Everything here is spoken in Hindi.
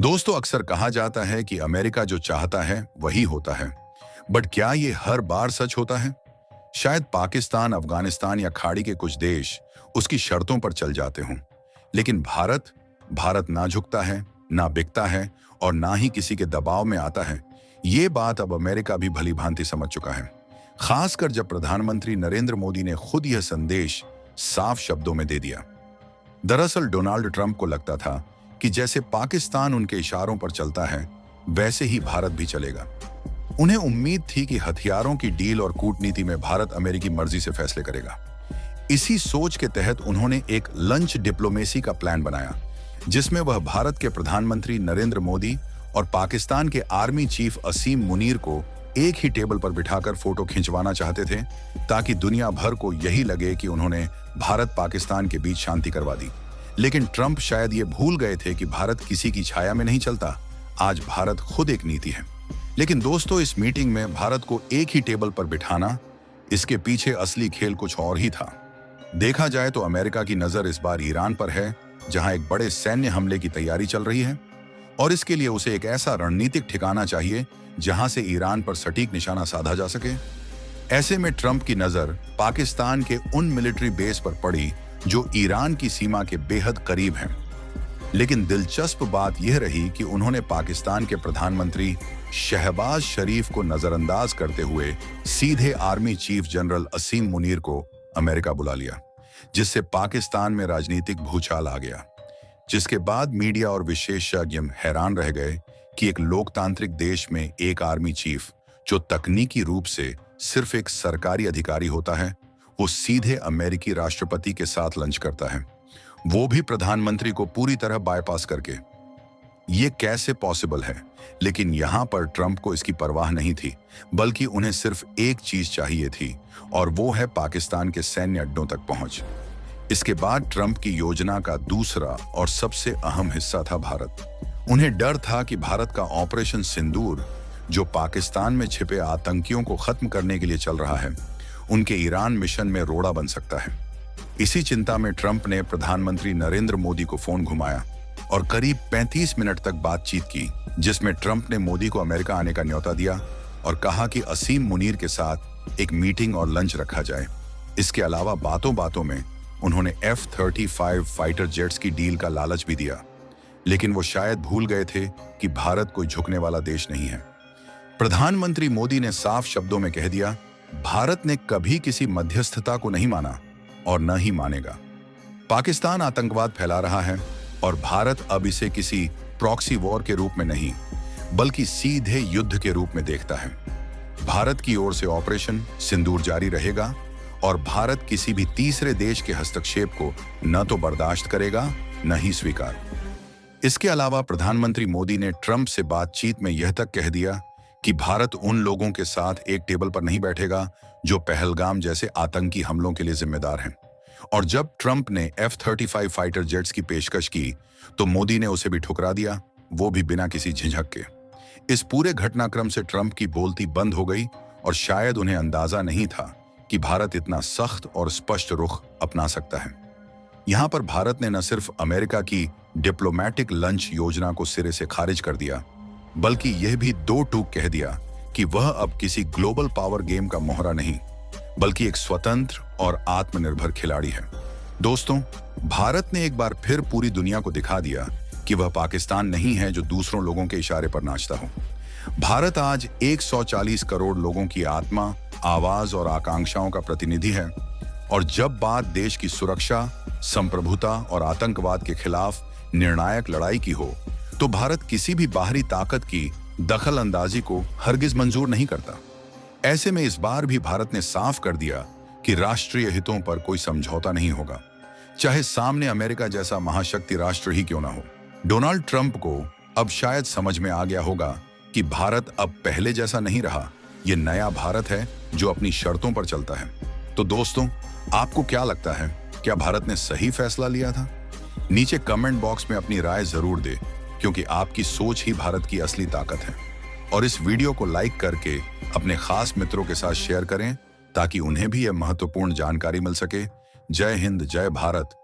दोस्तों, अक्सर कहा जाता है कि अमेरिका जो चाहता है वही होता है। बट क्या ये हर बार सच होता है? शायद पाकिस्तान, अफगानिस्तान या खाड़ी के कुछ देश उसकी शर्तों पर चल जाते हों, लेकिन भारत भारत ना झुकता है, ना बिकता है और ना ही किसी के दबाव में आता है। ये बात अब अमेरिका भी भली भांति समझ चुका है, खासकर जब प्रधानमंत्री नरेंद्र मोदी ने खुद यह संदेश साफ शब्दों में दे दिया। दरअसल डोनाल्ड ट्रंप को लगता था कि जैसे पाकिस्तान उनके इशारों पर चलता है, वैसे ही भारत भी चलेगा। उन्हें उम्मीद थी कि हथियारों की डील और कूटनीति में भारत अमेरिकी मर्जी से फैसले करेगा। इसी सोच के तहत उन्होंने एक लंच डिप्लोमेसी का प्लान बनाया, जिसमें वह भारत के प्रधानमंत्री नरेंद्र मोदी और पाकिस्तान के आर्मी चीफ असीम मुनीर को एक ही टेबल पर बिठाकर फोटो खिंचवाना चाहते थे, ताकि दुनिया भर को यही लगे कि उन्होंने भारत पाकिस्तान के बीच शांति करवा दी। लेकिन ट्रंप शायद ये भूल गए थे कि भारत किसी की छाया में नहीं चलता। आज भारत खुद एक नीति है। लेकिन दोस्तों, इस मीटिंग में भारत को एक ही टेबल पर बिठाना, इसके पीछे असली खेल कुछ और ही था। देखा जाए तो अमेरिका की नजर इस बार ईरान पर है, जहां एक बड़े सैन्य हमले की तैयारी चल रही है और इसके लिए उसे एक ऐसा रणनीतिक ठिकाना चाहिए जहां से ईरान पर सटीक निशाना साधा जा सके। ऐसे में ट्रंप की नजर पाकिस्तान के उन मिलिट्री बेस पर पड़ी जो ईरान की सीमा के बेहद करीब हैं। लेकिन दिलचस्प बात यह रही कि उन्होंने पाकिस्तान के प्रधानमंत्री शहबाज शरीफ को नजरअंदाज करते हुए सीधे आर्मी चीफ जनरल असीम मुनीर को अमेरिका बुला लिया, जिससे पाकिस्तान में राजनीतिक भूचाल आ गया। जिसके बाद मीडिया और विशेषज्ञ हैरान रह गए कि एक लोकतांत्रिक देश में एक आर्मी चीफ, जो तकनीकी रूप से सिर्फ एक सरकारी अधिकारी होता है, वो सीधे अमेरिकी राष्ट्रपति के साथ लंच करता है, वो भी प्रधानमंत्री को पूरी तरह बाईपास करके। ये कैसे पॉसिबल है? लेकिन यहां पर ट्रंप को इसकी परवाह नहीं थी, बल्कि उन्हें सिर्फ एक चीज चाहिए थी, और वो है पाकिस्तान के सैन्य अड्डों तक पहुंच। इसके बाद ट्रंप की योजना का दूसरा और सबसे अहम हिस्सा था भारत। उन्हें डर था कि भारत का ऑपरेशन सिंदूर, जो पाकिस्तान में छिपे आतंकियों को खत्म करने के लिए चल रहा है, उनके ईरान मिशन में रोड़ा बन सकता है। इसी चिंता में ट्रंप ने प्रधानमंत्री नरेंद्र मोदी को फोन घुमाया और करीब 35 मिनट तक बातचीत की, जिसमें ट्रंप ने मोदी को अमेरिका आने का न्योता दिया और कहा कि असीम मुनीर के साथ एक मीटिंग और लंच रखा जाए। इसके अलावा बातों बातों में उन्होंने F-35 फाइटर जेट्स की डील का लालच भी दिया। लेकिन वो शायद भूल गए थे कि भारत कोई झुकने वाला देश नहीं है। प्रधानमंत्री मोदी ने साफ शब्दों में कह दिया, भारत ने कभी किसी मध्यस्थता को नहीं माना और न ही मानेगा। पाकिस्तान आतंकवाद फैला रहा है और भारत अब इसे किसी प्रॉक्सी वॉर के रूप में नहीं, बल्कि सीधे युद्ध के रूप में देखता है। भारत की ओर से ऑपरेशन सिंदूर जारी रहेगा और भारत किसी भी तीसरे देश के हस्तक्षेप को न तो बर्दाश्त करेगा, न ही स्वीकार। इसके अलावा प्रधानमंत्री मोदी ने ट्रंप से बातचीत में यह तक कह दिया कि भारत उन लोगों के साथ एक टेबल पर नहीं बैठेगा जो पहलगाम जैसे आतंकी हमलों के लिए जिम्मेदार हैं। और जब ट्रंप ने F-35 फाइटर जेट्स की पेशकश की, तो मोदी ने उसे भी ठुकरा दिया, वो भी बिना किसी झिझक के। इस पूरे घटनाक्रम से ट्रंप की बोलती बंद हो गई और शायद उन्हें अंदाजा नहीं था कि भारत इतना सख्त और स्पष्ट रुख अपना सकता है। यहां पर भारत ने न सिर्फ अमेरिका की डिप्लोमैटिक लंच योजना को सिरे से खारिज कर दिया, बल्कि यह भी दो टूक कह दिया कि वह अब किसी ग्लोबल पावर गेम का मोहरा नहीं, बल्कि एक स्वतंत्र और आत्मनिर्भर खिलाड़ी है। दोस्तों, भारत ने एक बार फिर पूरी दुनिया को दिखा दिया कि वह पाकिस्तान नहीं है जो दूसरों लोगों के इशारे पर नाचता हो। भारत आज 140 करोड़ लोगों की आत्मा, आवाज और आकांक्षाओं का प्रतिनिधि है, और जब बात देश की सुरक्षा, संप्रभुता और आतंकवाद के खिलाफ निर्णायक लड़ाई की हो, तो भारत किसी भी बाहरी ताकत की दखल अंदाजी को हरगिज मंजूर नहीं करता। ऐसे में इस बार भी भारत ने साफ कर दिया कि राष्ट्रीय हितों पर कोई समझौता नहीं होगा, चाहे सामने अमेरिका जैसा महाशक्ति राष्ट्र ही क्यों ना हो। डोनाल्ड ट्रंप को अब शायद समझ में आ गया होगा कि भारत अब पहले जैसा नहीं रहा। यह नया भारत है जो अपनी शर्तों पर चलता है। तो दोस्तों, आपको क्या लगता है? क्या भारत ने सही फैसला लिया था? नीचे कमेंट बॉक्स में अपनी राय जरूर दे, क्योंकि आपकी सोच ही भारत की असली ताकत है। और इस वीडियो को लाइक करके अपने खास मित्रों के साथ शेयर करें, ताकि उन्हें भी यह महत्वपूर्ण जानकारी मिल सके। जय हिंद, जय भारत।